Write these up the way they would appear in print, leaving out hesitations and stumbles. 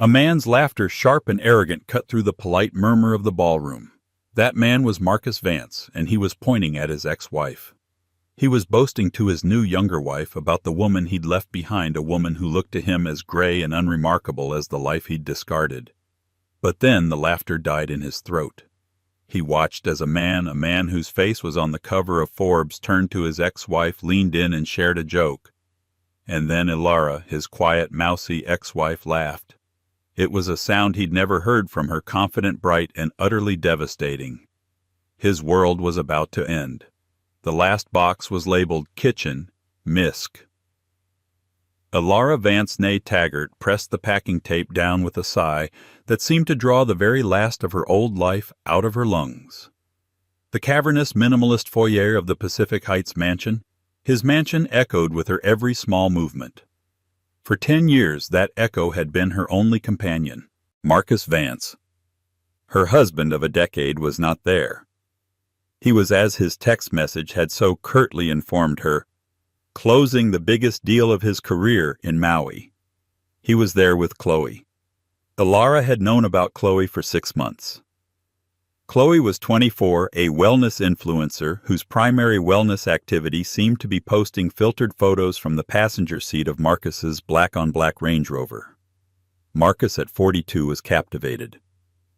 A man's laughter, sharp and arrogant, cut through the polite murmur of the ballroom. That man was Marcus Vance, and he was pointing at his ex-wife. He was boasting to his new younger wife about the woman he'd left behind, a woman who looked to him as gray and unremarkable as the life he'd discarded. But then the laughter died in his throat. He watched as a man whose face was on the cover of Forbes, turned to his ex-wife, leaned in and shared a joke. And then Ilara, his quiet, mousy ex-wife, laughed. It was a sound he'd never heard from her, confident, bright, and utterly devastating. His world was about to end. The last box was labeled Kitchen, Misk. Ilara Vance née Taggart pressed the packing tape down with a sigh that seemed to draw the very last of her old life out of her lungs. The cavernous, minimalist foyer of the Pacific Heights mansion, his mansion echoed with her every small movement. For 10 years that echo had been her only companion, Marcus Vance. Her husband of a decade was not there. He was, as his text message had so curtly informed her, closing the biggest deal of his career in Maui. He was there with Chloe. Ilara had known about Chloe for 6 months. Chloe was 24, a wellness influencer whose primary wellness activity seemed to be posting filtered photos from the passenger seat of Marcus's black-on-black Range Rover. Marcus at 42 was captivated.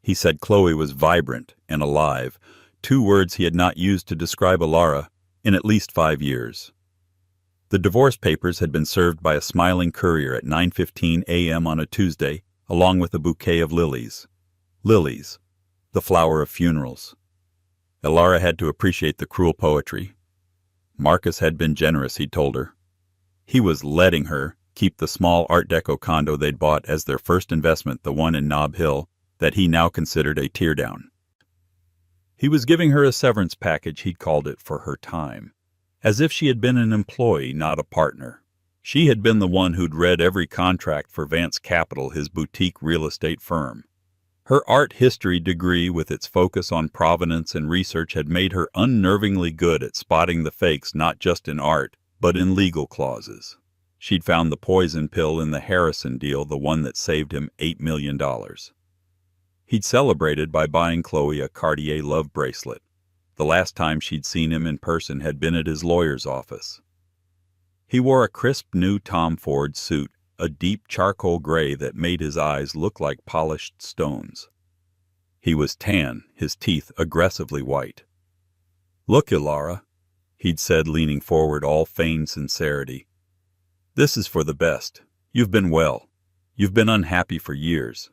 He said Chloe was vibrant and alive, 2 words he had not used to describe Ilara in at least 5 years. The divorce papers had been served by a smiling courier at 9:15 a.m. on a Tuesday, along with a bouquet of lilies. Lilies, the flower of funerals. Ilara had to appreciate the cruel poetry. Marcus had been generous, he told her. He was letting her keep the small Art Deco condo they'd bought as their first investment, the one in Nob Hill, that he now considered a teardown. He was giving her a severance package, he'd called it, for her time, as if she had been an employee, not a partner. She had been the one who'd read every contract for Vance Capital, his boutique real estate firm. Her art history degree, with its focus on provenance and research, had made her unnervingly good at spotting the fakes, not just in art, but in legal clauses. She'd found the poison pill in the Harrison deal, the one that saved him $8 million. He'd celebrated by buying Chloe a Cartier love bracelet. The last time she'd seen him in person had been at his lawyer's office. He wore a crisp new Tom Ford suit, a deep charcoal gray that made his eyes look like polished stones. He was tan, his teeth aggressively white. "Look, Ilara," he'd said, leaning forward, all feigned sincerity. "This is for the best. You've been well. You've been unhappy for years."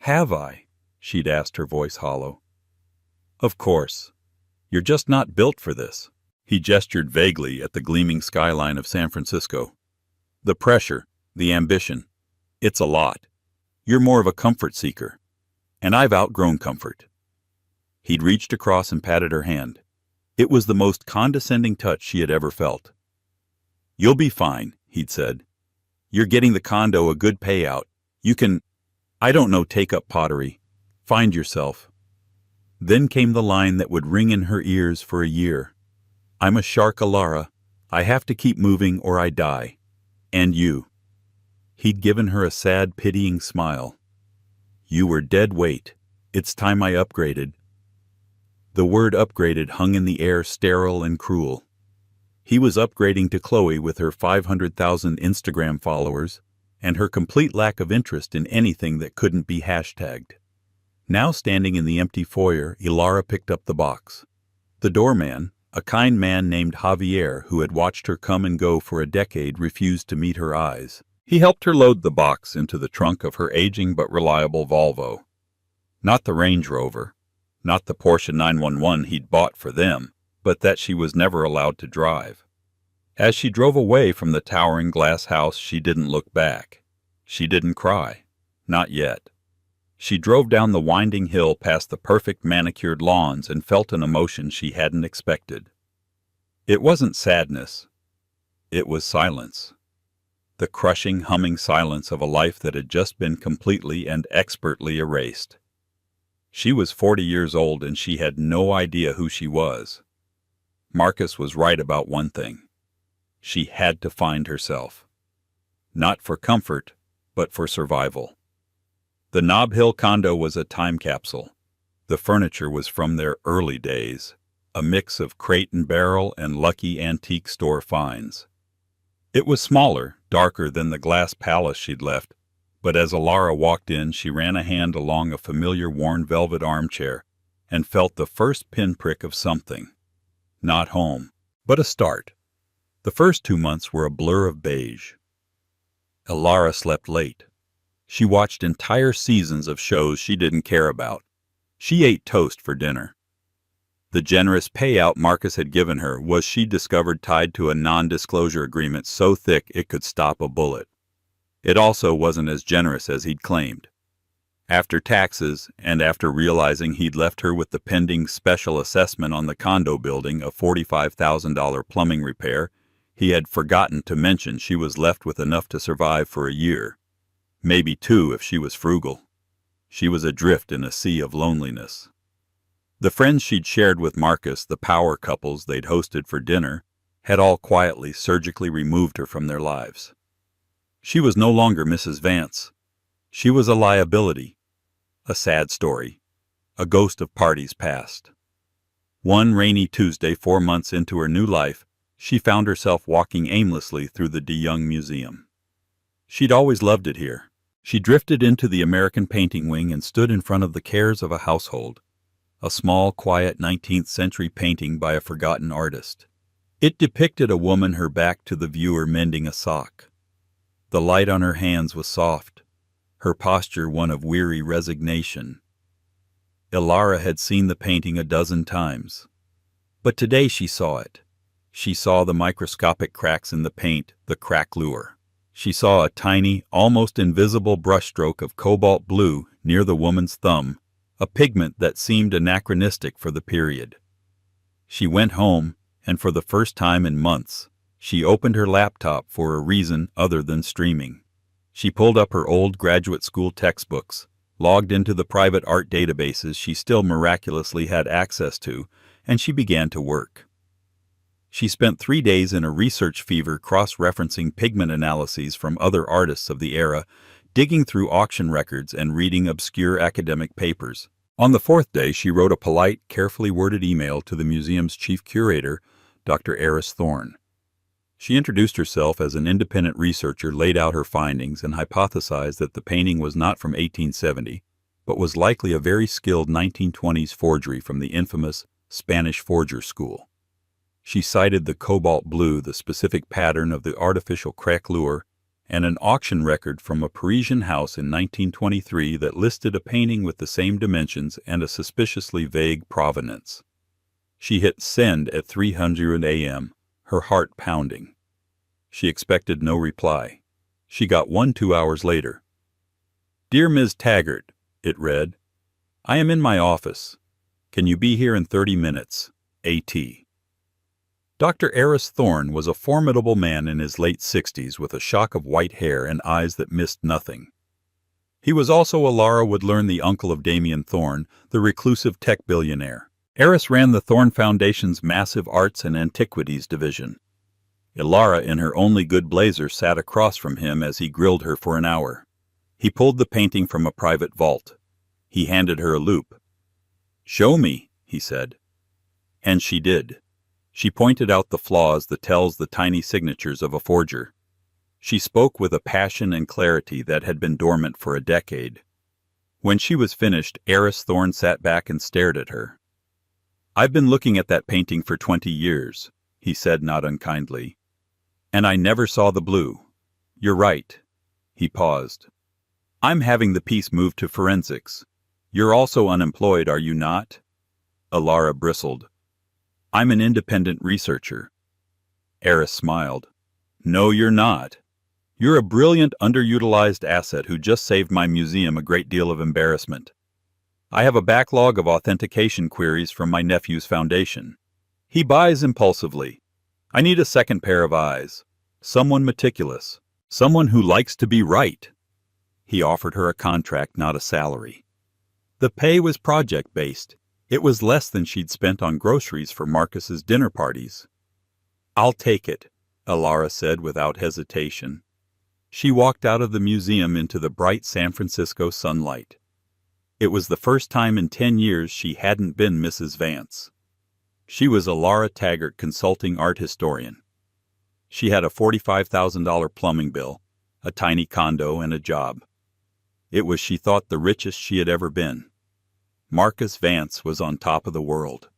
"Have I?" she'd asked, her voice hollow. "Of course. You're just not built for this." He gestured vaguely at the gleaming skyline of San Francisco. "The pressure, the ambition. It's a lot. You're more of a comfort seeker. And I've outgrown comfort." He'd reached across and patted her hand. It was the most condescending touch she had ever felt. "You'll be fine," he'd said. "You're getting the condo a good payout. You can, I don't know, take up pottery. Find yourself." Then came the line that would ring in her ears for a year. "I'm a shark, Ilara. I have to keep moving or I die. And you." He'd given her a sad, pitying smile. "You were dead weight. It's time I upgraded." The word upgraded hung in the air, sterile and cruel. He was upgrading to Chloe with her 500,000 Instagram followers and her complete lack of interest in anything that couldn't be hashtagged. Now standing in the empty foyer, Ilara picked up the box. The doorman, a kind man named Javier, who had watched her come and go for a decade, refused to meet her eyes. He helped her load the box into the trunk of her aging but reliable Volvo. Not the Range Rover, not the Porsche 911 he'd bought for them, but that she was never allowed to drive. As she drove away from the towering glass house, she didn't look back. She didn't cry. Not yet. She drove down the winding hill past the perfect manicured lawns and felt an emotion she hadn't expected. It wasn't sadness. It was silence. The crushing, humming silence of a life that had just been completely and expertly erased. She was 40 years old and she had no idea who she was. Marcus was right about one thing. She had to find herself. Not for comfort, but for survival. The Nob Hill condo was a time capsule. The furniture was from their early days, a mix of crate and barrel and lucky antique store finds. It was smaller, darker than the glass palace she'd left, but as Alara walked in, she ran a hand along a familiar worn velvet armchair and felt the first pinprick of something. Not home, but a start. The first 2 months were a blur of beige. Alara slept late. She watched entire seasons of shows she didn't care about. She ate toast for dinner. The generous payout Marcus had given her was, she discovered, tied to a non-disclosure agreement so thick it could stop a bullet. It also wasn't as generous as he'd claimed. After taxes, and after realizing he'd left her with the pending special assessment on the condo building, a $45,000 plumbing repair, he had forgotten to mention she was left with enough to survive for a year. Maybe 2 if she was frugal. She was adrift in a sea of loneliness. The friends she'd shared with Marcus, the power couples they'd hosted for dinner, had all quietly, surgically removed her from their lives. She was no longer Mrs. Vance. She was a liability, a sad story, a ghost of parties past. One rainy Tuesday, 4 months into her new life, she found herself walking aimlessly through the DeYoung Museum. She'd always loved it here. She drifted into the American painting wing and stood in front of The Cares of a Household, a small, quiet 19th century painting by a forgotten artist. It depicted a woman, her back to the viewer, mending a sock. The light on her hands was soft, her posture one of weary resignation. Alara had seen the painting a dozen times, but today she saw it. She saw the microscopic cracks in the paint, the crack lure. She saw a tiny, almost invisible brushstroke of cobalt blue near the woman's thumb, a pigment that seemed anachronistic for the period. She went home, and for the first time in months, she opened her laptop for a reason other than streaming. She pulled up her old graduate school textbooks, logged into the private art databases she still miraculously had access to, and she began to work. She spent 3 days in a research fever, cross-referencing pigment analyses from other artists of the era, digging through auction records and reading obscure academic papers. On the 4th day, she wrote a polite, carefully worded email to the museum's chief curator, Dr. Eris Thorne. She introduced herself as an independent researcher, laid out her findings, and hypothesized that the painting was not from 1870, but was likely a very skilled 1920s forgery from the infamous Spanish forger school. She cited the cobalt blue, the specific pattern of the artificial crack lure, and an auction record from a Parisian house in 1923 that listed a painting with the same dimensions and a suspiciously vague provenance. She hit send at 300 a.m., her heart pounding. She expected no reply. She got one 2 hours later. "Dear Ms. Taggart," it read, "I am in my office. Can you be here in 30 minutes? A.T." Dr. Eris Thorne was a formidable man in his late 60s with a shock of white hair and eyes that missed nothing. He was also, Alara would learn, the uncle of Damien Thorne, the reclusive tech billionaire. Eris ran the Thorne Foundation's massive arts and antiquities division. Alara, in her only good blazer, sat across from him as he grilled her for an hour. He pulled the painting from a private vault. He handed her a loupe. "Show me," he said. And she did. She pointed out the flaws that tells the tiny signatures of a forger. She spoke with a passion and clarity that had been dormant for a decade. When she was finished, Eris Thorne sat back and stared at her. "I've been looking at that painting for 20 years, he said not unkindly. "And I never saw the blue. You're right." He paused. "I'm having the piece moved to forensics. You're also unemployed, are you not?" Alara bristled. "I'm an independent researcher." Eris smiled. "No, you're not. You're a brilliant, underutilized asset who just saved my museum a great deal of embarrassment. I have a backlog of authentication queries from my nephew's foundation. He buys impulsively. I need a second pair of eyes. Someone meticulous. Someone who likes to be right." He offered her a contract, not a salary. The pay was project-based. It was less than she'd spent on groceries for Marcus's dinner parties. "I'll take it," Alara said without hesitation. She walked out of the museum into the bright San Francisco sunlight. It was the first time in 10 years she hadn't been Mrs. Vance. She was a Laura Taggart consulting art historian. She had a $45,000 plumbing bill, a tiny condo, and a job. It was, she thought, the richest she had ever been. Marcus Vance was on top of the world.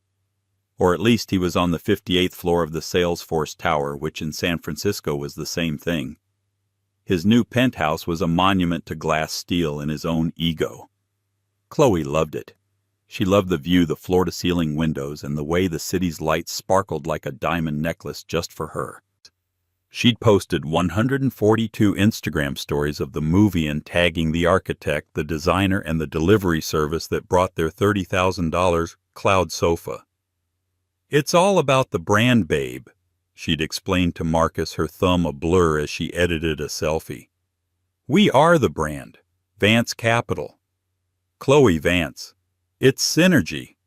Or at least he was on the 58th floor of the Salesforce Tower, which in San Francisco was the same thing. His new penthouse was a monument to glass steel and his own ego. Chloe loved it. She loved the view, the floor-to-ceiling windows, and the way the city's lights sparkled like a diamond necklace just for her. She'd posted 142 Instagram stories of the movie and tagging the architect, the designer, and the delivery service that brought their $30,000 cloud sofa. "It's all about the brand, babe," she'd explained to Marcus, her thumb a blur as she edited a selfie. "We are the brand. Vance Capital. Chloe Vance. It's synergy."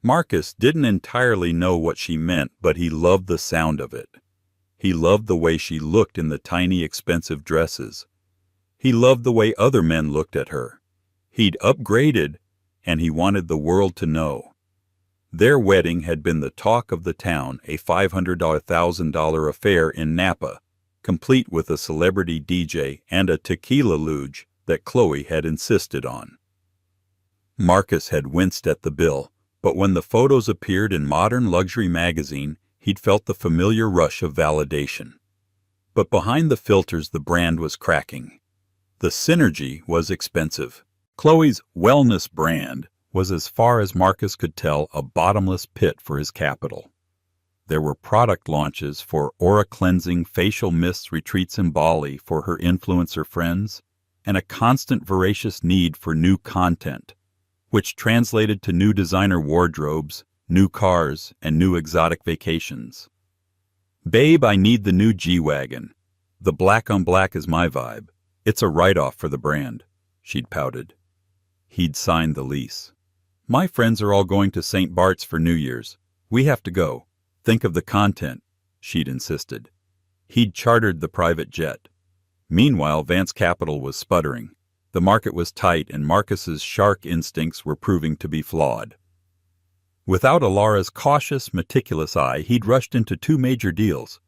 Marcus didn't entirely know what she meant, but he loved the sound of it. He loved the way she looked in the tiny, expensive dresses. He loved the way other men looked at her. He'd upgraded, and he wanted the world to know. Their wedding had been the talk of the town, a $500,000 affair in Napa, complete with a celebrity DJ and a tequila luge that Chloe had insisted on. Marcus had winced at the bill, but when the photos appeared in Modern Luxury magazine, he'd felt the familiar rush of validation. But behind the filters, the brand was cracking. The synergy was expensive. Chloe's wellness brand was, as far as Marcus could tell, a bottomless pit for his capital. There were product launches for aura-cleansing facial mists retreats in Bali for her influencer friends, and a constant voracious need for new content, which translated to new designer wardrobes, new cars, and new exotic vacations. "Babe, I need the new G-Wagon. The black on black is my vibe. It's a write-off for the brand," she'd pouted. He'd signed the lease. "My friends are all going to St. Bart's for New Year's. We have to go. Think of the content," she'd insisted. He'd chartered the private jet. Meanwhile, Vance Capital was sputtering. The market was tight, and Marcus's shark instincts were proving to be flawed. Without Alara's cautious, meticulous eye, he'd rushed into 2 major deals.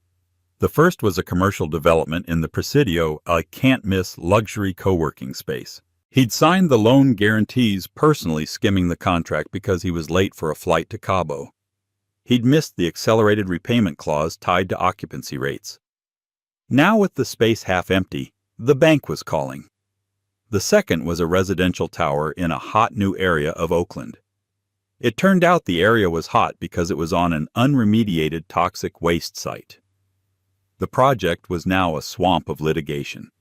The first was a commercial development in the Presidio, a can't-miss luxury co-working space. He'd signed the loan guarantees, personally skimming the contract because he was late for a flight to Cabo. He'd missed the accelerated repayment clause tied to occupancy rates. Now, with the space half empty, the bank was calling. The second was a residential tower in a hot new area of Oakland. It turned out the area was hot because it was on an unremediated toxic waste site. The project was now a swamp of litigation.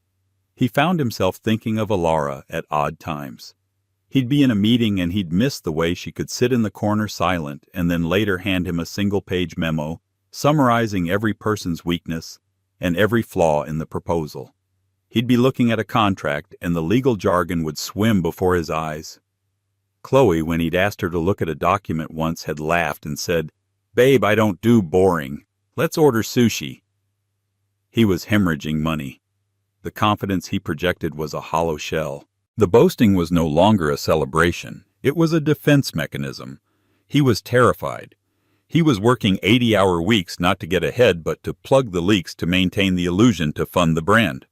He found himself thinking of Alara at odd times. He'd be in a meeting and he'd miss the way she could sit in the corner silent and then later hand him a single-page memo summarizing every person's weakness and every flaw in the proposal. He'd be looking at a contract and the legal jargon would swim before his eyes. Chloe, when he'd asked her to look at a document once, had laughed and said, "Babe, I don't do boring. Let's order sushi." He was hemorrhaging money. The confidence he projected was a hollow shell. The boasting was no longer a celebration. It was a defense mechanism. He was terrified. He was working 80-hour weeks not to get ahead but to plug the leaks to maintain the illusion to fund the brand.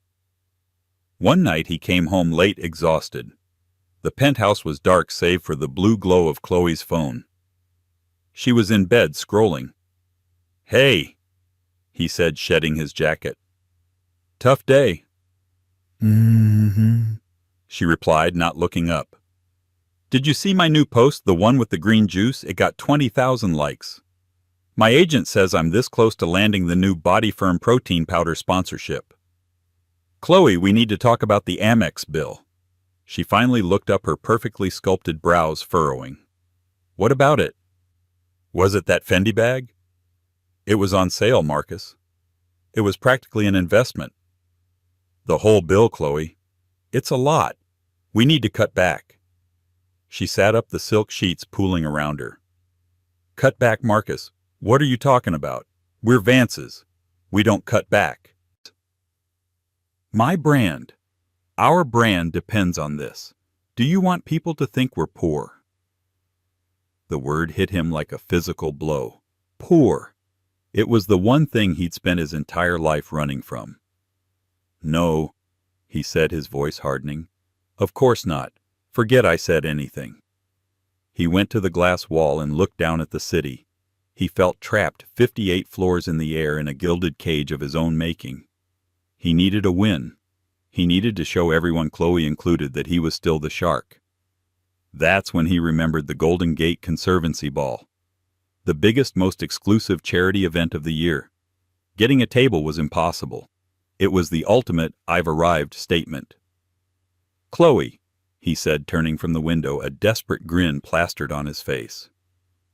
One night he came home late, exhausted. The penthouse was dark save for the blue glow of Chloe's phone. She was in bed scrolling. "Hey," he said, shedding his jacket. "Tough day." "Mm-hmm," she replied, not looking up. "Did you see my new post, the one with the green juice? It got 20,000 likes. My agent says I'm this close to landing the new Body Firm protein powder sponsorship. Chloe, we need to talk about the Amex bill." She finally looked up, her perfectly sculpted brows furrowing. "What about it?" "Was it that Fendi bag?" "It was on sale, Marcus. It was practically an investment." "The whole bill, Chloe. It's a lot. We need to cut back." She sat up, the silk sheets pooling around her. "Cut back, Marcus? What are you talking about? We're Vances. We don't cut back." My brand. Our brand depends on this. Do you want people to think we're poor? The word hit him like a physical blow. Poor. It was the one thing he'd spent his entire life running from. No, he said, his voice hardening. Of course not. Forget I said anything. He went to the glass wall and looked down at the city. He felt trapped 58 floors in the air in a gilded cage of his own making. He needed a win. He needed to show everyone, Chloe included, that he was still the shark. That's when he remembered the Golden Gate Conservancy Ball. The biggest, most exclusive charity event of the year. Getting a table was impossible. It was the ultimate "I've arrived" statement. Chloe, he said, turning from the window, a desperate grin plastered on his face.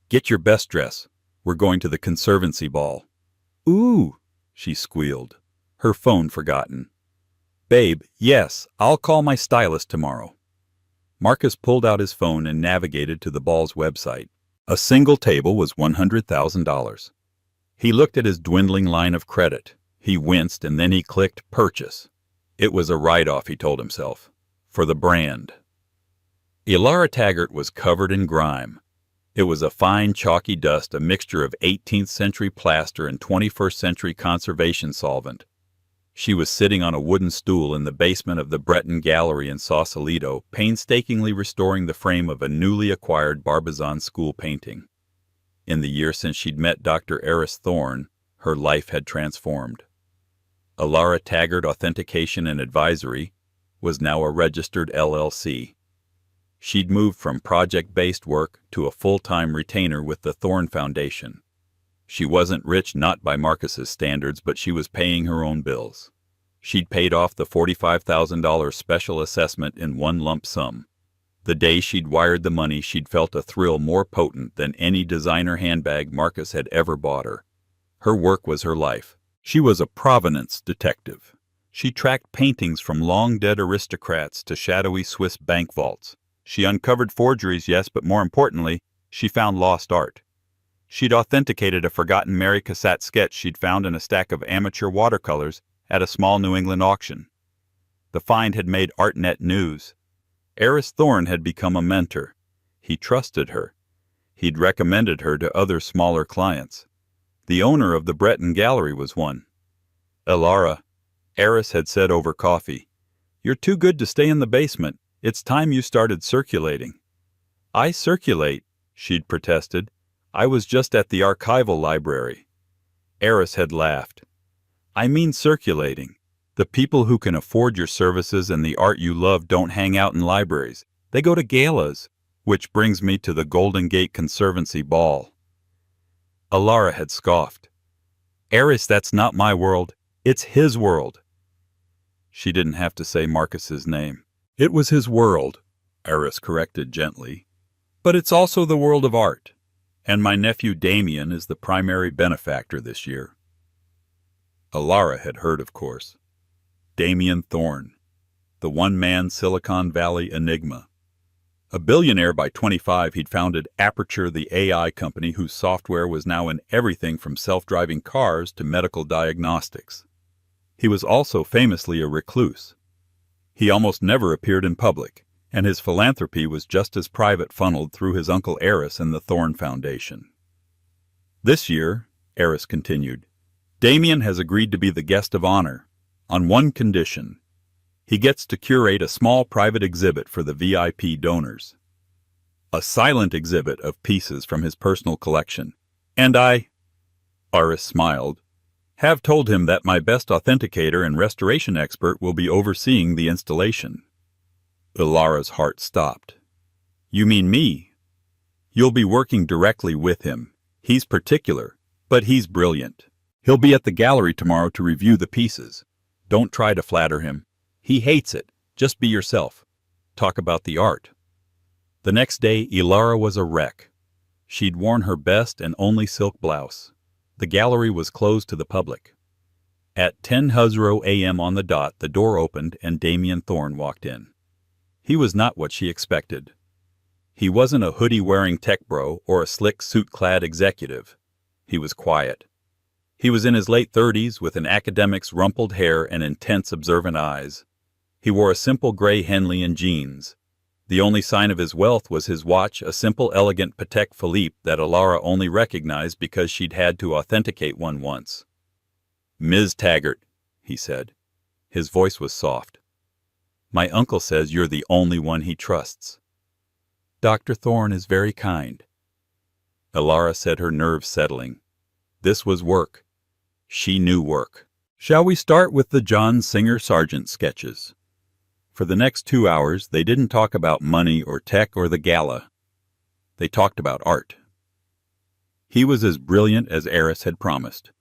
Get your best dress. We're going to the Conservancy Ball. Ooh, she squealed, her phone forgotten. Babe, yes, I'll call my stylist tomorrow. Marcus pulled out his phone and navigated to the ball's website. A single table was $100,000. He looked at his dwindling line of credit. He winced and then he clicked purchase. It was a write-off, he told himself, for the brand. Elara Taggart was covered in grime. It was a fine chalky dust, a mixture of 18th century plaster and 21st century conservation solvent. She was sitting on a wooden stool in the basement of the Breton Gallery in Sausalito, painstakingly restoring the frame of a newly acquired Barbizon school painting. In the year since she'd met Dr. Eris Thorne, her life had transformed. Elara Taggart Authentication and Advisory was now a registered LLC. She'd moved from project-based work to a full-time retainer with the Thorne Foundation. She wasn't rich, not by Marcus's standards, but she was paying her own bills. She'd paid off the $45,000 special assessment in one lump sum. The day she'd wired the money, she'd felt a thrill more potent than any designer handbag Marcus had ever bought her. Her work was her life. She was a provenance detective. She tracked paintings from long-dead aristocrats to shadowy Swiss bank vaults. She uncovered forgeries, yes, but more importantly, she found lost art. She'd authenticated a forgotten Mary Cassatt sketch she'd found in a stack of amateur watercolors at a small New England auction. The find had made ArtNet news. Eris Thorne had become a mentor. He trusted her. He'd recommended her to other smaller clients. The owner of the Breton Gallery was one. Elara, Eris had said over coffee, "You're too good to stay in the basement. It's time you started circulating." "I circulate," she'd protested. "I was just at the archival library." Eris had laughed. "I mean circulating. The people who can afford your services and the art you love don't hang out in libraries. They go to galas, which brings me to the Golden Gate Conservancy Ball." Elara had scoffed. "Eris, that's not my world. It's his world." She didn't have to say Marcus's name. "It was his world," Eris corrected gently. "But it's also the world of art. And my nephew Damien is the primary benefactor this year." Elara had heard, of course. Damien Thorne, the one-man Silicon Valley enigma. A billionaire by 25, he'd founded Aperture, the AI company whose software was now in everything from self-driving cars to medical diagnostics. He was also famously a recluse. He almost never appeared in public, and his philanthropy was just as private, funneled through his uncle Eris and the Thorne Foundation. "This year," Eris continued, "Damien has agreed to be the guest of honor, on one condition. He gets to curate a small private exhibit for the VIP donors. A silent exhibit of pieces from his personal collection. And I," Eris smiled, "have told him that my best authenticator and restoration expert will be overseeing the installation." Elara's heart stopped. "You mean me?" "You'll be working directly with him. He's particular, but he's brilliant. He'll be at the gallery tomorrow to review the pieces. Don't try to flatter him. He hates it. Just be yourself. Talk about the art." The next day, Elara was a wreck. She'd worn her best and only silk blouse. The gallery was closed to the public. At 10:00 a.m. on the dot, the door opened and Damien Thorne walked in. He was not what she expected. He wasn't a hoodie-wearing tech bro or a slick suit-clad executive. He was quiet. He was in his late 30s with an academic's rumpled hair and intense observant eyes. He wore a simple gray Henley and jeans. The only sign of his wealth was his watch, a simple, elegant Patek Philippe that Alara only recognized because she'd had to authenticate one once. "Ms. Taggart," he said. His voice was soft. "My uncle says you're the only one he trusts." "Dr. Thorne is very kind." Alara said, her nerves settling. This was work. She knew work. "Shall we start with the John Singer Sargent sketches?" For the next 2 hours, they didn't talk about money or tech or the gala. They talked about art. He was as brilliant as Eris had promised.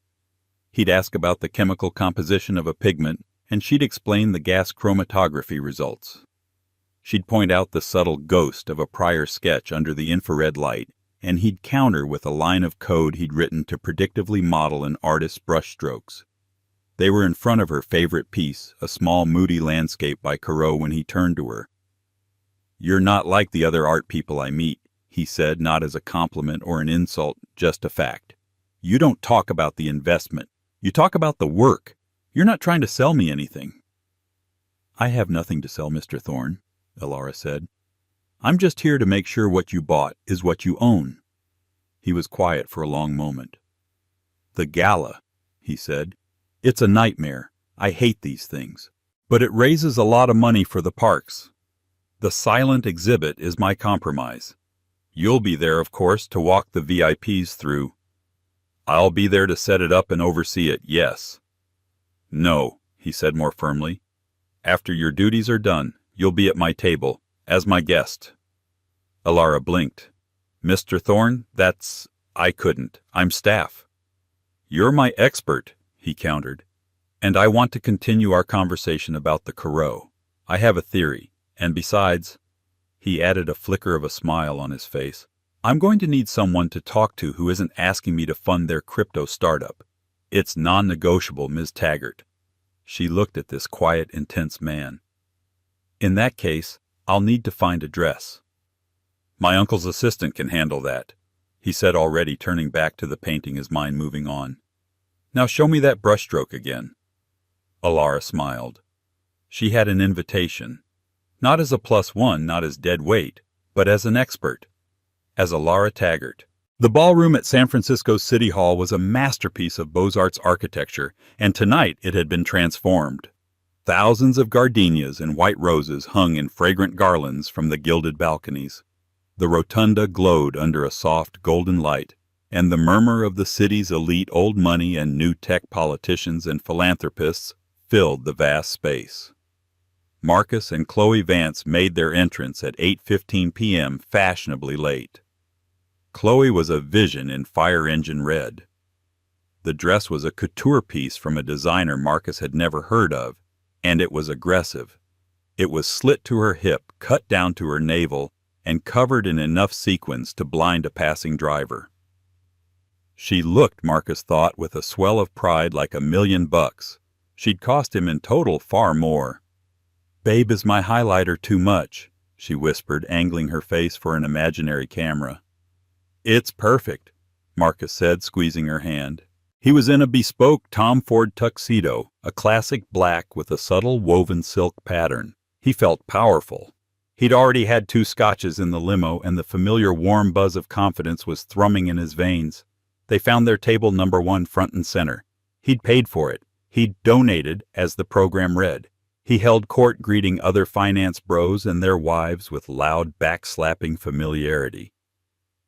He'd ask about the chemical composition of a pigment, and she'd explain the gas chromatography results. She'd point out the subtle ghost of a prior sketch under the infrared light, and he'd counter with a line of code he'd written to predictively model an artist's brushstrokes. They were in front of her favorite piece, a small, moody landscape by Corot, when he turned to her. "You're not like the other art people I meet," he said, not as a compliment or an insult, just a fact. "You don't talk about the investment. You talk about the work. You're not trying to sell me anything." "I have nothing to sell, Mr. Thorne," Alara said. "I'm just here to make sure what you bought is what you own." He was quiet for a long moment. "The gala," he said. "It's a nightmare. I hate these things. But it raises a lot of money for the parks. The silent exhibit is my compromise. You'll be there, of course, to walk the VIPs through." "I'll be there to set it up and oversee it, yes." "No," he said more firmly. "After your duties are done, you'll be at my table, as my guest." Alara blinked. "Mr. Thorne, I couldn't. I'm staff." "You're my expert," he countered. "And I want to continue our conversation about the Corot. I have a theory, and besides," he added, a flicker of a smile on his face, "I'm going to need someone to talk to who isn't asking me to fund their crypto startup. It's non-negotiable, Ms. Taggart." She looked at this quiet, intense man. "In that case, I'll need to find a dress." "My uncle's assistant can handle that," he said, already turning back to the painting, his mind moving on. "Now show me that brushstroke again." Alara smiled. She had an invitation. Not as a +1, not as dead weight, but as an expert. As Alara Taggart. The ballroom at San Francisco City Hall was a masterpiece of Beaux-Arts architecture, and tonight it had been transformed. Thousands of gardenias and white roses hung in fragrant garlands from the gilded balconies. The rotunda glowed under a soft golden light, and the murmur of the city's elite old money and new tech politicians and philanthropists filled the vast space. Marcus and Chloe Vance made their entrance at 8:15 p.m. fashionably late. Chloe was a vision in fire engine red. The dress was a couture piece from a designer Marcus had never heard of, and it was aggressive. It was slit to her hip, cut down to her navel, and covered in enough sequins to blind a passing driver. She looked, Marcus thought, with a swell of pride like $1 million. She'd cost him in total far more. "Babe, is my highlighter too much?" she whispered, angling her face for an imaginary camera. "It's perfect," Marcus said, squeezing her hand. He was in a bespoke Tom Ford tuxedo, a classic black with a subtle woven silk pattern. He felt powerful. He'd already had 2 scotches in the limo, and the familiar warm buzz of confidence was thrumming in his veins. They found their table number 1 front and center. He'd paid for it. He'd donated, as the program read. He held court greeting other finance bros and their wives with loud, back-slapping familiarity.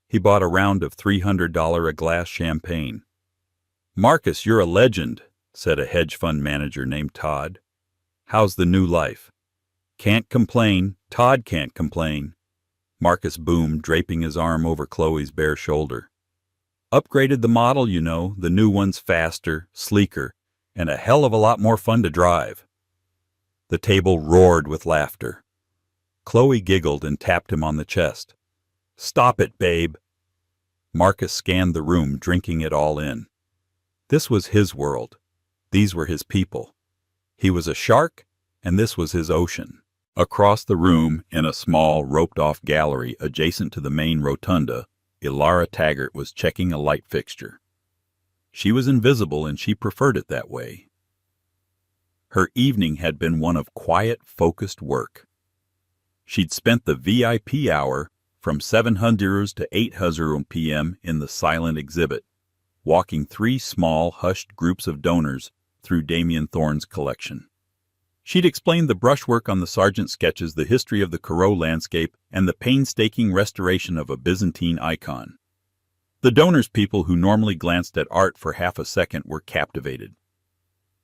He bought a round of $300 a glass champagne. "Marcus, you're a legend," said a hedge fund manager named Todd. "How's the new life?" "Can't complain. Todd can't complain." Marcus boomed, draping his arm over Chloe's bare shoulder. "Upgraded the model, you know. The new one's faster, sleeker, and a hell of a lot more fun to drive." The table roared with laughter. Chloe giggled and tapped him on the chest. "Stop it, babe." Marcus scanned the room, drinking it all in. This was his world. These were his people. He was a shark, and this was his ocean. Across the room, in a small, roped-off gallery adjacent to the main rotunda, Alara Taggart was checking a light fixture. She was invisible and she preferred it that way. Her evening had been one of quiet, focused work. She'd spent the VIP hour from 700 to 800 p.m. in the silent exhibit, walking 3 small, hushed groups of donors through Damien Thorne's collection. She'd explained the brushwork on the Sargent sketches, the history of the Corot landscape, and the painstaking restoration of a Byzantine icon. The donors, people who normally glanced at art for half a second, were captivated.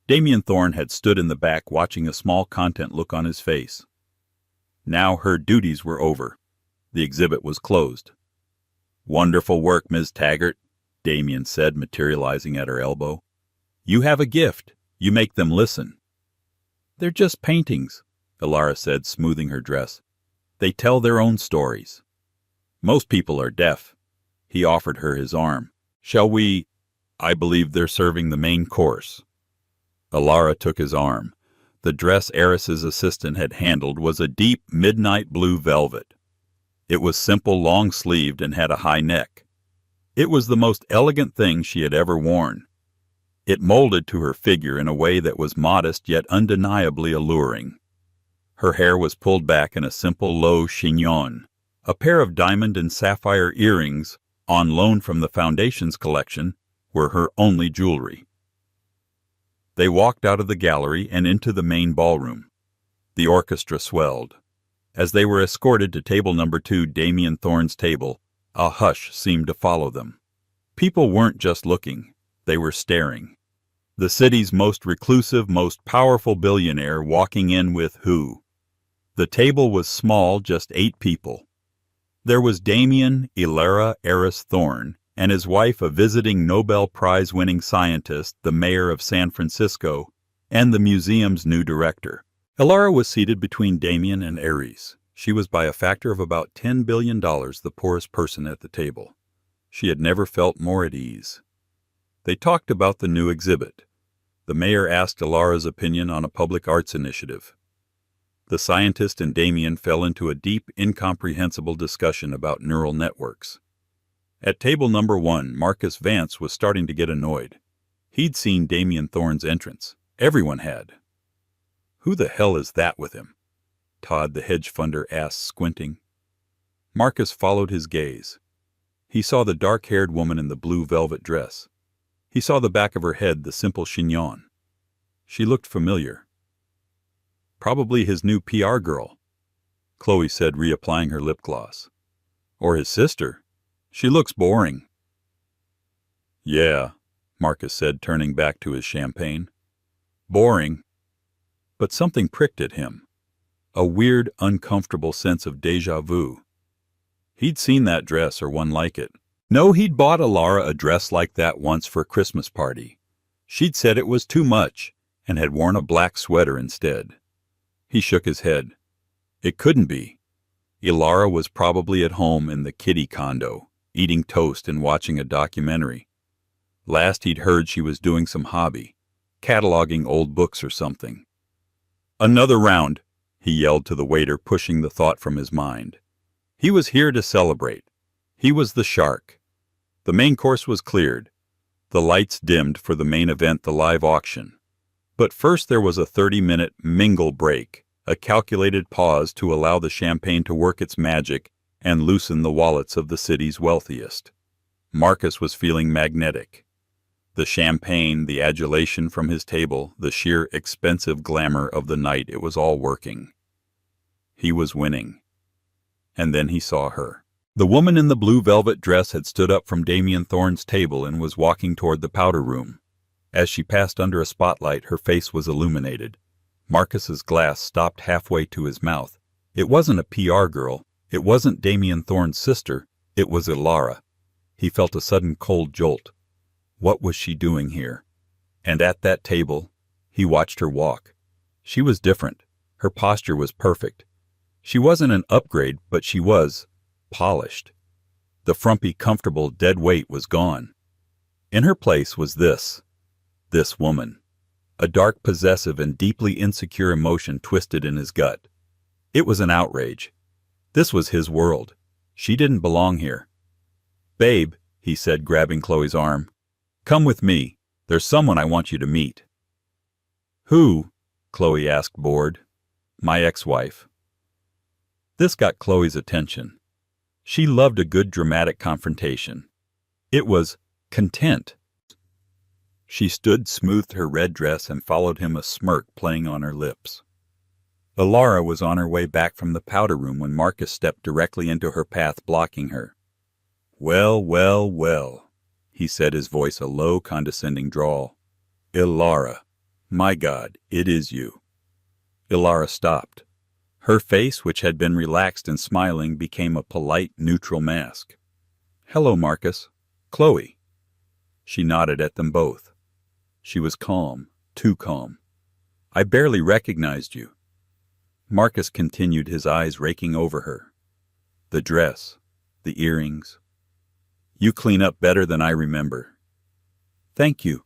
Damien Thorne had stood in the back watching a small content look on his face. Now her duties were over. The exhibit was closed. "Wonderful work, Ms. Taggart," Damien said, materializing at her elbow. "You have a gift. You make them listen." "They're just paintings," Ilara said, smoothing her dress. "They tell their own stories." "Most people are deaf." He offered her his arm. "Shall we—" "I believe they're serving the main course." Ilara took his arm. The dress Eris's assistant had handled was a deep midnight blue velvet. It was simple, long-sleeved, and had a high neck. It was the most elegant thing she had ever worn. It molded to her figure in a way that was modest yet undeniably alluring. Her hair was pulled back in a simple low chignon. A pair of diamond and sapphire earrings, on loan from the Foundation's collection, were her only jewelry. They walked out of the gallery and into the main ballroom. The orchestra swelled. As they were escorted to table number 2, Damien Thorne's table, a hush seemed to follow them. People weren't just looking, they were staring. The city's most reclusive, most powerful billionaire walking in with who? The table was small, just 8 people. There was Damien Ilara Eris Thorne, and his wife, a visiting Nobel Prize-winning scientist, the mayor of San Francisco, and the museum's new director. Ilara was seated between Damien and Eris. She was by a factor of about $10 billion the poorest person at the table. She had never felt more at ease. They talked about the new exhibit. The mayor asked Ilara's opinion on a public arts initiative. The scientist and Damien fell into a deep, incomprehensible discussion about neural networks. At table number 1, Marcus Vance was starting to get annoyed. He'd seen Damien Thorne's entrance. Everyone had. "Who the hell is that with him?" Todd, the hedge funder, asked, squinting. Marcus followed his gaze. He saw the dark-haired woman in the blue velvet dress. He saw the back of her head, the simple chignon. She looked familiar. "Probably his new PR girl," Chloe said, reapplying her lip gloss. "Or his sister. She looks boring." "Yeah," Marcus said, turning back to his champagne. "Boring." But something pricked at him. A weird, uncomfortable sense of déjà vu. He'd seen that dress or one like it. No, he'd bought Ilara a dress like that once for a Christmas party. She'd said it was too much and had worn a black sweater instead. He shook his head. It couldn't be. Ilara was probably at home in the kiddie condo, eating toast and watching a documentary. Last he'd heard she was doing some hobby, cataloging old books or something. "Another round," he yelled to the waiter, pushing the thought from his mind. He was here to celebrate. He was the shark. The main course was cleared. The lights dimmed for the main event, the live auction. But first there was a 30-minute mingle break, a calculated pause to allow the champagne to work its magic and loosen the wallets of the city's wealthiest. Marcus was feeling magnetic. The champagne, the adulation from his table, the sheer expensive glamour of the night, it was all working. He was winning. And then he saw her. The woman in the blue velvet dress had stood up from Damien Thorne's table and was walking toward the powder room. As she passed under a spotlight, her face was illuminated. Marcus's glass stopped halfway to his mouth. It wasn't a PR girl. It wasn't Damien Thorne's sister. It was Ilara. He felt a sudden cold jolt. What was she doing here? And at that table, he watched her walk. She was different. Her posture was perfect. She wasn't an upgrade, but she was polished. The frumpy, comfortable, dead weight was gone. In her place was this woman. A dark, possessive, and deeply insecure emotion twisted in his gut. It was an outrage. This was his world. She didn't belong here. "Babe," he said, grabbing Chloe's arm. Come with me. There's someone I want you to meet. Who? Chloe asked, bored. My ex-wife. This got Chloe's attention. She loved a good dramatic confrontation. It was content. She stood, smoothed her red dress, and followed him, a smirk playing on her lips. Alara was on her way back from the powder room when Marcus stepped directly into her path, blocking her. Well, well, well, he said, his voice a low, condescending drawl. Alara, my God, it is you. Alara stopped. Her face, which had been relaxed and smiling, became a polite, neutral mask. Hello, Marcus. Chloe. She nodded at them both. She was calm, too calm. I barely recognized you. Marcus continued, his eyes raking over her. The dress, the earrings. You clean up better than I remember. Thank you,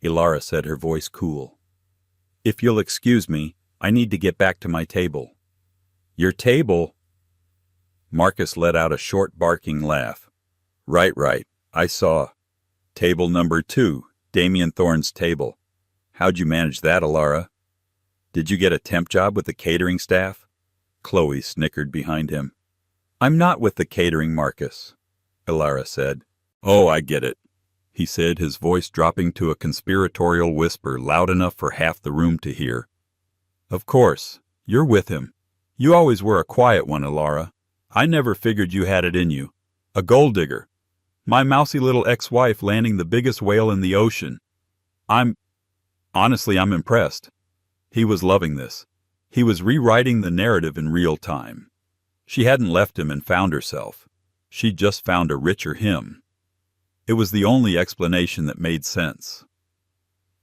Alara said, her voice cool. If you'll excuse me, I need to get back to my table. Your table? Marcus let out a short, barking laugh. Right, I saw. Table number 2, Damien Thorne's table. How'd you manage that, Alara? Did you get a temp job with the catering staff? Chloe snickered behind him. I'm not with the catering, Marcus, Alara said. Oh, I get it, he said, his voice dropping to a conspiratorial whisper loud enough for half the room to hear. Of course, you're with him. You always were a quiet one, Alara. I never figured you had it in you. A gold digger. My mousy little ex-wife landing the biggest whale in the ocean. Honestly, I'm impressed. He was loving this. He was rewriting the narrative in real time. She hadn't left him and found herself. She'd just found a richer him. It was the only explanation that made sense.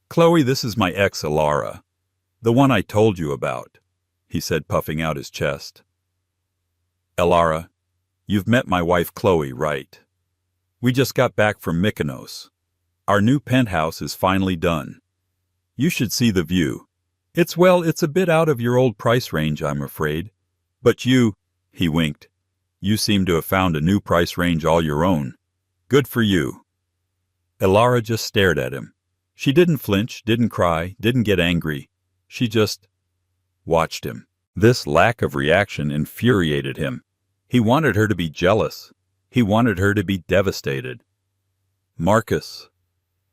Chloe, this is my ex, Alara. The one I told you about, he said, puffing out his chest. Alara, you've met my wife Chloe, right? We just got back from Mykonos. Our new penthouse is finally done. You should see the view. It's a bit out of your old price range, I'm afraid. But you, he winked, you seem to have found a new price range all your own. Good for you. Alara just stared at him. She didn't flinch, didn't cry, didn't get angry. She just watched him. This lack of reaction infuriated him. He wanted her to be jealous. He wanted her to be devastated. Marcus,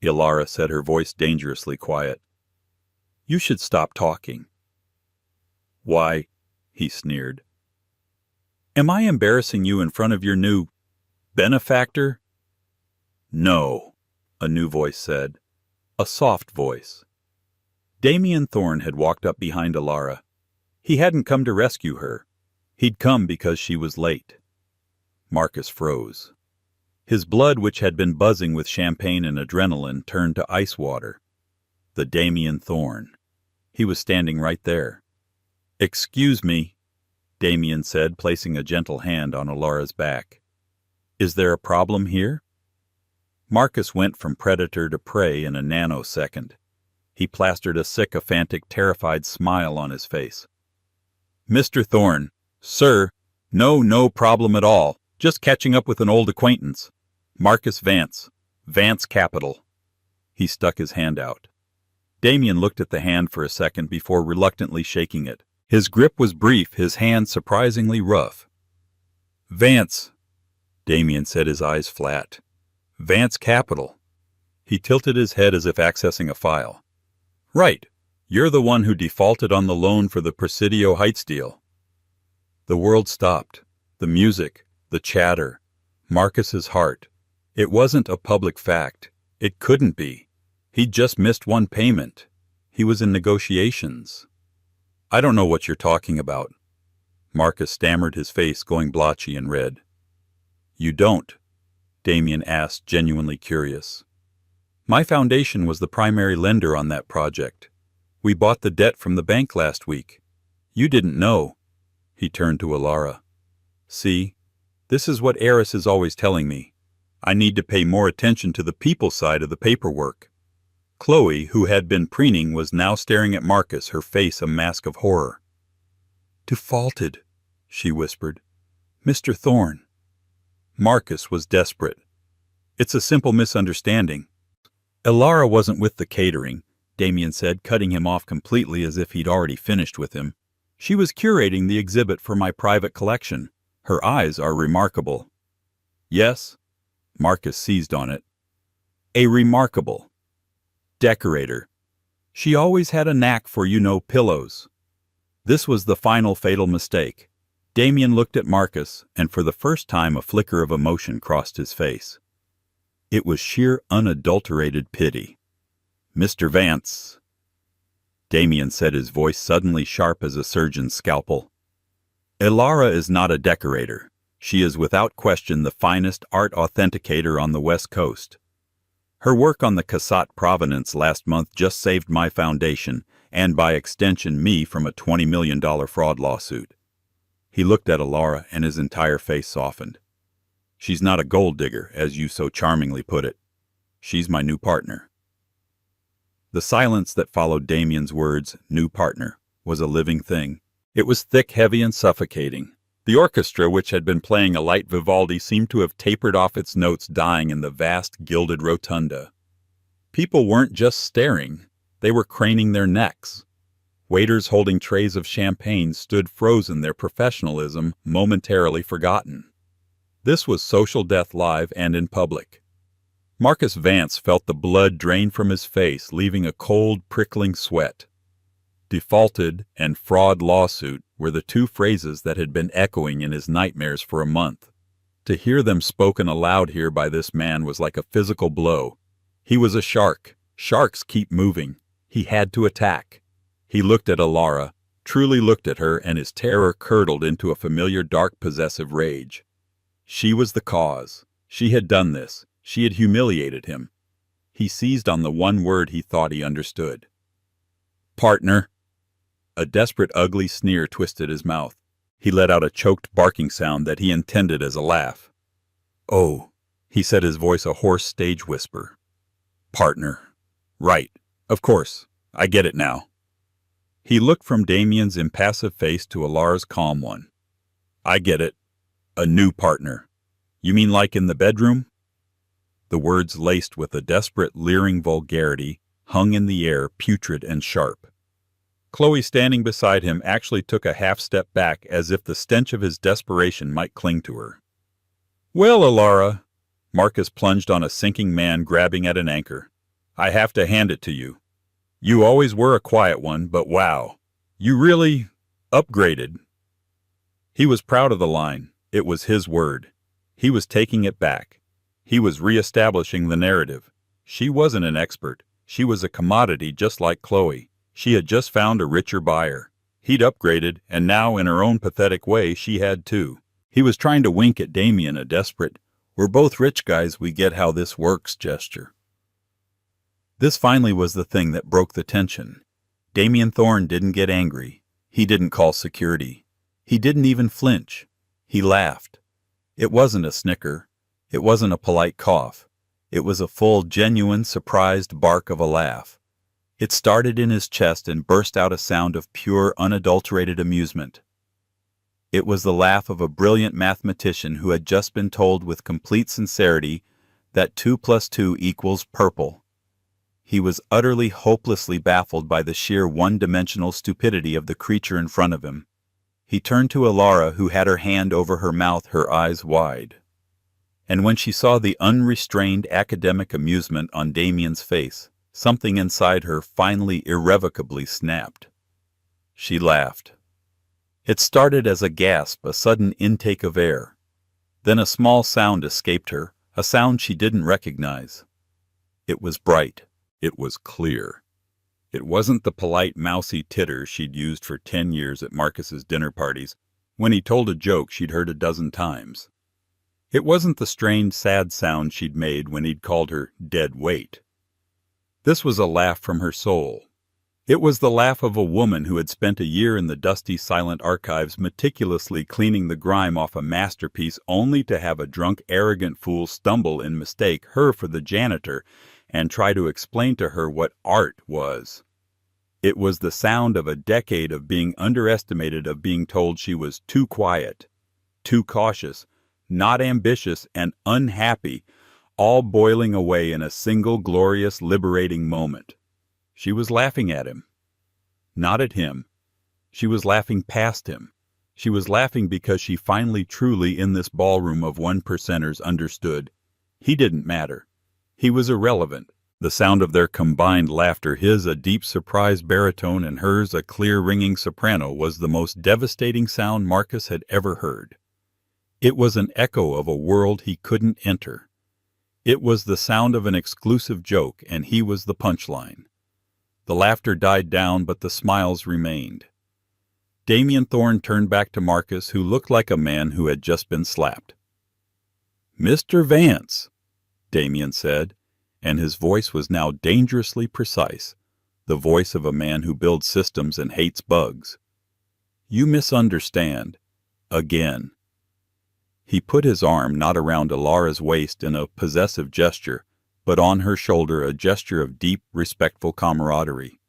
Alara said, her voice dangerously quiet. You should stop talking. Why? He sneered. Am I embarrassing you in front of your new benefactor? No, a new voice said. A soft voice. Damien Thorne had walked up behind Alara. He hadn't come to rescue her. He'd come because she was late. Marcus froze. His blood, which had been buzzing with champagne and adrenaline, turned to ice water. The Damien Thorne. He was standing right there. Excuse me, Damien said, placing a gentle hand on Alara's back. Is there a problem here? Marcus went from predator to prey in a nanosecond. He plastered a sycophantic, terrified smile on his face. Mr. Thorne, sir, no problem at all. Just catching up with an old acquaintance. Marcus Vance. Vance Capital. He stuck his hand out. Damien looked at the hand for a second before reluctantly shaking it. His grip was brief, his hand surprisingly rough. Vance, Damien said, his eyes flat. Vance Capital. He tilted his head as if accessing a file. Right. You're the one who defaulted on the loan for the Presidio Heights deal. The world stopped. The music, the chatter. Marcus's heart. It wasn't a public fact. It couldn't be. He'd just missed one payment. He was in negotiations. I don't know what you're talking about. Marcus stammered, his face going blotchy and red. You don't? Damien asked, genuinely curious. My foundation was the primary lender on that project. We bought the debt from the bank last week. You didn't know. He turned to Alara. See, this is what Eris is always telling me. I need to pay more attention to the people side of the paperwork. Chloe, who had been preening, was now staring at Marcus, her face a mask of horror. Defaulted, she whispered. Mr. Thorne. Marcus was desperate. It's a simple misunderstanding. Elara wasn't with the catering, Damien said, cutting him off completely as if he'd already finished with him. She was curating the exhibit for my private collection. Her eyes are remarkable. Yes? Marcus seized on it. A remarkable decorator. She always had a knack for, pillows. This was the final fatal mistake. Damien looked at Marcus, and for the first time a flicker of emotion crossed his face. It was sheer unadulterated pity. Mr. Vance, Damien said, his voice suddenly sharp as a surgeon's scalpel. Elara is not a decorator. She is without question the finest art authenticator on the West Coast. Her work on the Cassatt provenance last month just saved my foundation, and by extension me, from a $20 million fraud lawsuit. He looked at Elara, and his entire face softened. She's not a gold digger, as you so charmingly put it. She's my new partner. The silence that followed Damien's words, new partner, was a living thing. It was thick, heavy, and suffocating. The orchestra, which had been playing a light Vivaldi, seemed to have tapered off its notes, dying in the vast, gilded rotunda. People weren't just staring. They were craning their necks. Waiters holding trays of champagne stood frozen, their professionalism momentarily forgotten. This was social death live and in public. Marcus Vance felt the blood drain from his face, leaving a cold, prickling sweat. Defaulted and fraud lawsuit were the two phrases that had been echoing in his nightmares for a month. To hear them spoken aloud here by this man was like a physical blow. He was a shark. Sharks keep moving. He had to attack. He looked at Elara, truly looked at her, and his terror curdled into a familiar dark possessive rage. She was the cause. She had done this. She had humiliated him. He seized on the one word he thought he understood. Partner. A desperate, ugly sneer twisted his mouth. He let out a choked barking sound that he intended as a laugh. Oh, he said, his voice a hoarse stage whisper. Partner. Right. Of course. I get it now. He looked from Damien's impassive face to Elara's calm one. I get it. A new partner. You mean like in the bedroom? The words, laced with a desperate, leering vulgarity, hung in the air, putrid and sharp. Chloe, standing beside him, actually took a half-step back, as if the stench of his desperation might cling to her. Well, Elara, Marcus plunged on a sinking man grabbing at an anchor. I have to hand it to you. You always were a quiet one, but wow, you really upgraded. He was proud of the line. It was his word. He was taking it back. He was reestablishing the narrative. She wasn't an expert. She was a commodity just like Chloe. She had just found a richer buyer. He'd upgraded, and now in her own pathetic way she had too. He was trying to wink at Damien a desperate, we're both rich guys, we get how this works gesture. This finally was the thing that broke the tension. Damien Thorne didn't get angry. He didn't call security. He didn't even flinch. He laughed. It wasn't a snicker. It wasn't a polite cough. It was a full, genuine, surprised bark of a laugh. It started in his chest and burst out a sound of pure, unadulterated amusement. It was the laugh of a brilliant mathematician who had just been told with complete sincerity that 2 + 2 = purple. He was utterly, hopelessly baffled by the sheer one-dimensional stupidity of the creature in front of him. He turned to Elara, who had her hand over her mouth, her eyes wide. And when she saw the unrestrained academic amusement on Damien's face, something inside her finally irrevocably snapped. She laughed. It started as a gasp, a sudden intake of air. Then a small sound escaped her, a sound she didn't recognize. It was bright. It was clear. It wasn't the polite, mousy titter she'd used for 10 years at Marcus's dinner parties, when he told a joke she'd heard a dozen times. It wasn't the strained, sad sound she'd made when he'd called her dead weight. This was a laugh from her soul. It was the laugh of a woman who had spent a year in the dusty, silent archives meticulously cleaning the grime off a masterpiece, only to have a drunk, arrogant fool stumble and mistake her for the janitor and try to explain to her what art was. It was the sound of a decade of being underestimated, of being told she was too quiet, too cautious, not ambitious, and unhappy, all boiling away in a single glorious, liberating moment. She was laughing at him. Not at him. She was laughing past him. She was laughing because she finally truly in this ballroom of 1%ers understood. He didn't matter. He was irrelevant. The sound of their combined laughter, his a deep surprised baritone and hers a clear ringing soprano, was the most devastating sound Marcus had ever heard. It was an echo of a world he couldn't enter. It was the sound of an exclusive joke, and he was the punchline. The laughter died down, but the smiles remained. Damien Thorne turned back to Marcus, who looked like a man who had just been slapped. "Mr. Vance," Damien said, and his voice was now dangerously precise, the voice of a man who builds systems and hates bugs. "You misunderstand. Again." He put his arm not around Ilara's waist in a possessive gesture, but on her shoulder, a gesture of deep, respectful camaraderie.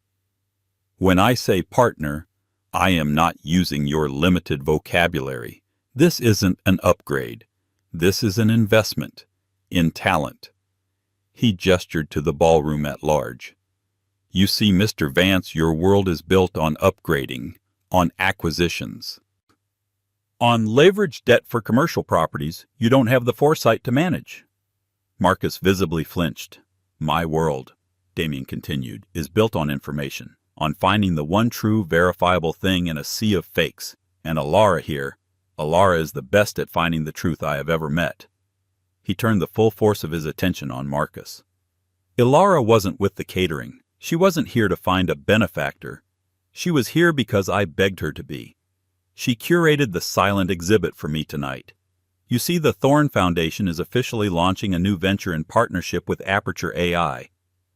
"When I say partner, I am not using your limited vocabulary. This isn't an upgrade. This is an investment in talent." He gestured to the ballroom at large. "You see, Mr. Vance, your world is built on upgrading, on acquisitions. On leveraged debt for commercial properties you don't have the foresight to manage." Marcus visibly flinched. "My world," Damien continued, "is built on information, on finding the one true, verifiable thing in a sea of fakes. And Ilara is the best at finding the truth I have ever met." He turned the full force of his attention on Marcus. "Ilara wasn't with the catering. She wasn't here to find a benefactor. She was here because I begged her to be. She curated the silent exhibit for me tonight. You see, the Thorne Foundation is officially launching a new venture in partnership with Aperture AI.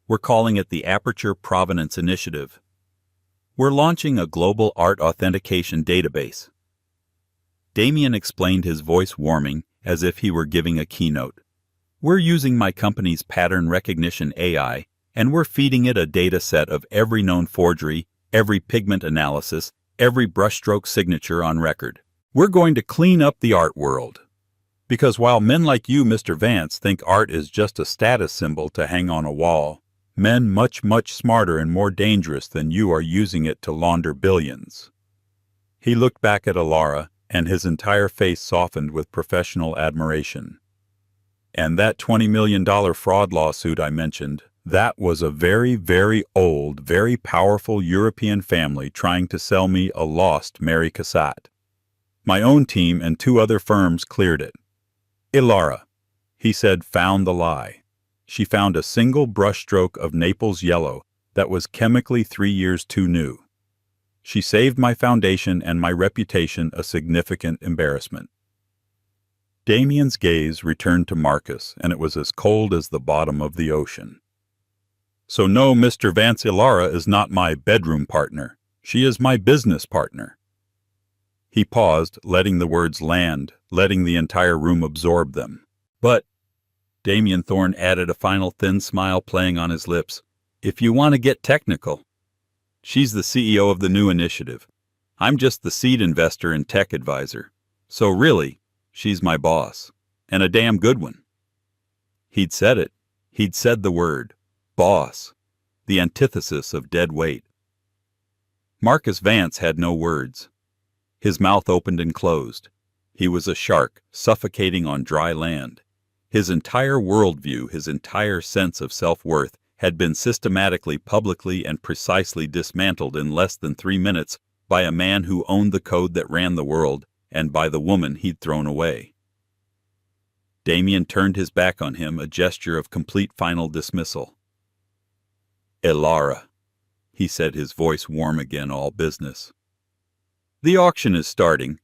We're calling it the Aperture Provenance Initiative. We're launching a global art authentication database." Damien explained, his voice warming as if he were giving a keynote. "We're using my company's pattern recognition AI, and we're feeding it a data set of every known forgery, every pigment analysis, every brushstroke signature on record. We're going to clean up the art world. Because while men like you, Mr. Vance, think art is just a status symbol to hang on a wall, men much, much smarter and more dangerous than you are using it to launder billions." He looked back at Ilara, and his entire face softened with professional admiration. "And that $20 million fraud lawsuit I mentioned, that was a very, very old, very powerful European family trying to sell me a lost Mary Cassatt. My own team and 2 other firms cleared it. Ilara," he said, "found the lie. She found a single brushstroke of Naples yellow that was chemically 3 years too new. She saved my foundation and my reputation a significant embarrassment." Damien's gaze returned to Marcus, and it was as cold as the bottom of the ocean. "So no, Mr. Vance, Ilara is not my bedroom partner. She is my business partner." He paused, letting the words land, letting the entire room absorb them. "But," Damien Thorne added, a final thin smile playing on his lips, "if you want to get technical, she's the CEO of the new initiative. I'm just the seed investor and tech advisor. So really, she's my boss. And a damn good one." He'd said it. He'd said the word. Boss. The antithesis of dead weight. Marcus Vance had no words. His mouth opened and closed. He was a shark, suffocating on dry land. His entire worldview, his entire sense of self-worth, had been systematically, publicly, and precisely dismantled in less than 3 minutes by a man who owned the code that ran the world, and by the woman he'd thrown away. Damien turned his back on him, a gesture of complete final dismissal. "Ilara," he said, his voice warm again, all business. "The auction is starting.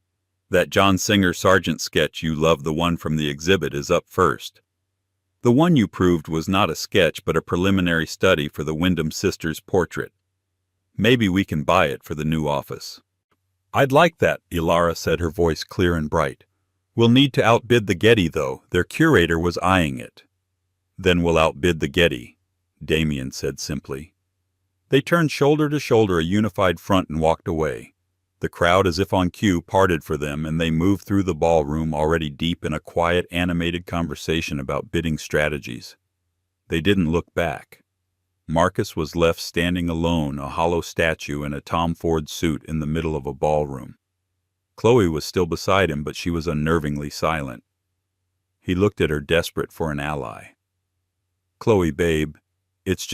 That John Singer Sargent sketch you love, the one from the exhibit, is up first. The one you proved was not a sketch but a preliminary study for the Wyndham sisters' portrait. Maybe we can buy it for the new office." "I'd like that," Ilara said, her voice clear and bright. "We'll need to outbid the Getty, though. Their curator was eyeing it." "Then we'll outbid the Getty," Damien said simply. They turned shoulder to shoulder, a unified front, and walked away. The crowd, as if on cue, parted for them, and they moved through the ballroom already deep in a quiet, animated conversation about bidding strategies. They didn't look back. Marcus was left standing alone, a hollow statue in a Tom Ford suit in the middle of a ballroom. Chloe was still beside him, but she was unnervingly silent. He looked at her, desperate for an ally. "Chloe, babe, it's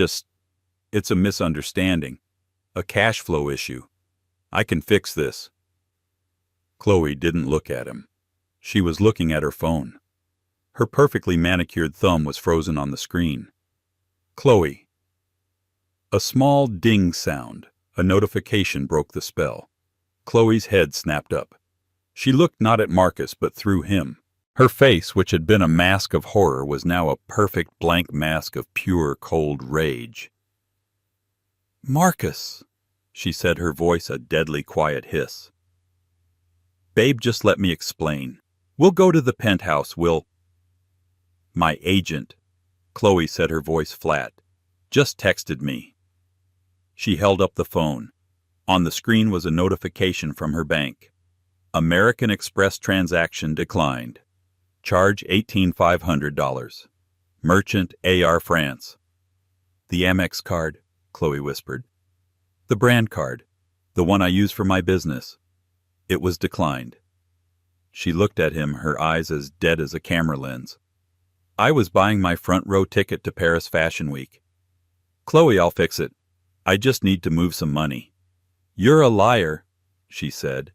a misunderstanding. A cash flow issue. I can fix this." Chloe didn't look at him. She was looking at her phone. Her perfectly manicured thumb was frozen on the screen. "Chloe." A small ding sound, a notification, broke the spell. Chloe's head snapped up. She looked not at Marcus, but through him. Her face, which had been a mask of horror, was now a perfect blank mask of pure, cold rage. "Marcus," she said, her voice a deadly quiet hiss. "Babe, just let me explain. We'll go to the penthouse, My agent," Chloe said, her voice flat, "just texted me." She held up the phone. On the screen was a notification from her bank. American Express transaction declined. Charge $18,500. Merchant AR France. "The Amex card," Chloe whispered. "The brand card. The one I use for my business." It was declined. She looked at him, her eyes as dead as a camera lens. "I was buying my front row ticket to Paris Fashion Week." "Chloe, I'll fix it. I just need to move some money." "You're a liar," she said.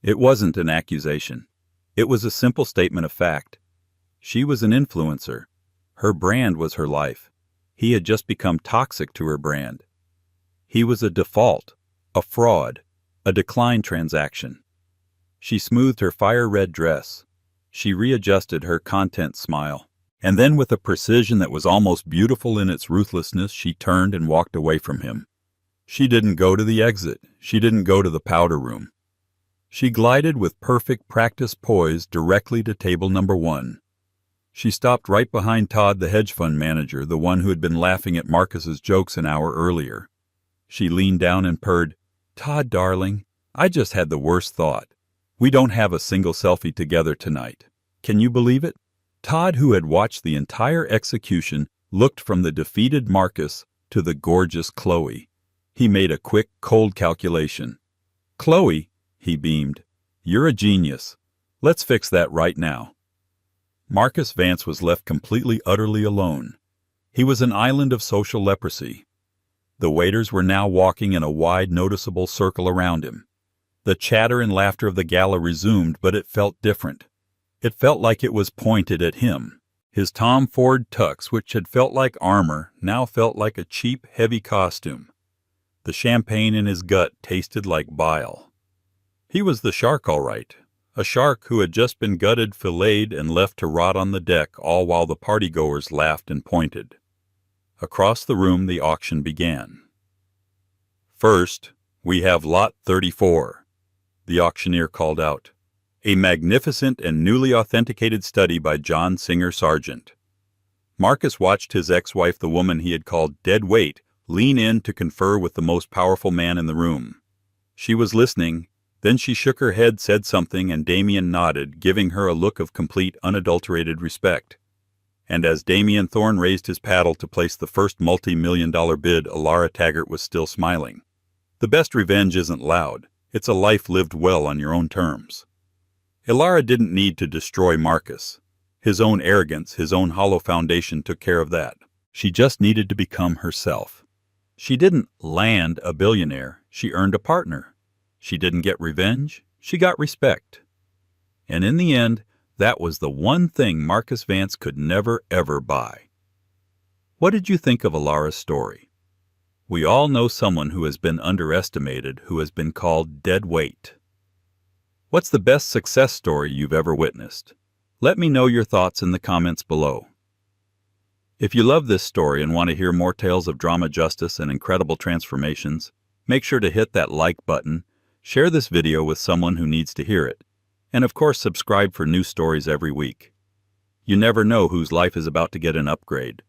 It wasn't an accusation. It was a simple statement of fact. She was an influencer. Her brand was her life. He had just become toxic to her brand. He was a default, a fraud, a decline transaction. She smoothed her fire-red dress. She readjusted her content smile. And then, with a precision that was almost beautiful in its ruthlessness, she turned and walked away from him. She didn't go to the exit. She didn't go to the powder room. She glided with perfect practice poise directly to table number 1. She stopped right behind Todd, the hedge fund manager, the one who had been laughing at Marcus's jokes an hour earlier. She leaned down and purred, "Todd, darling, I just had the worst thought. We don't have a single selfie together tonight. Can you believe it?" Todd, who had watched the entire execution, looked from the defeated Marcus to the gorgeous Chloe. He made a quick, cold calculation. "Chloe," he beamed, "you're a genius. Let's fix that right now." Marcus Vance was left completely, utterly alone. He was an island of social leprosy. The waiters were now walking in a wide, noticeable circle around him. The chatter and laughter of the gala resumed, but it felt different. It felt like it was pointed at him. His Tom Ford tux, which had felt like armor, now felt like a cheap, heavy costume. The champagne in his gut tasted like bile. He was the shark, all right. A shark who had just been gutted, filleted, and left to rot on the deck, all while the partygoers laughed and pointed. Across the room, the auction began. "First, we have Lot 34, the auctioneer called out. "A magnificent and newly authenticated study by John Singer Sargent." Marcus watched his ex-wife, the woman he had called dead weight, lean in to confer with the most powerful man in the room. She was listening. Then she shook her head, said something, and Damien nodded, giving her a look of complete, unadulterated respect. And as Damien Thorne raised his paddle to place the first multi-million-dollar bid, Alara Taggart was still smiling. The best revenge isn't loud. It's a life lived well on your own terms. Alara didn't need to destroy Marcus. His own arrogance, his own hollow foundation took care of that. She just needed to become herself. She didn't land a billionaire. She earned a partner. She didn't get revenge, she got respect. And in the end, that was the one thing Marcus Vance could never, ever buy. What did you think of Alara's story? We all know someone who has been underestimated, who has been called dead weight. What's the best success story you've ever witnessed? Let me know your thoughts in the comments below. If you love this story and want to hear more tales of drama, justice, and incredible transformations, make sure to hit that like button. Share this video with someone who needs to hear it. And of course, subscribe for new stories every week. You never know whose life is about to get an upgrade.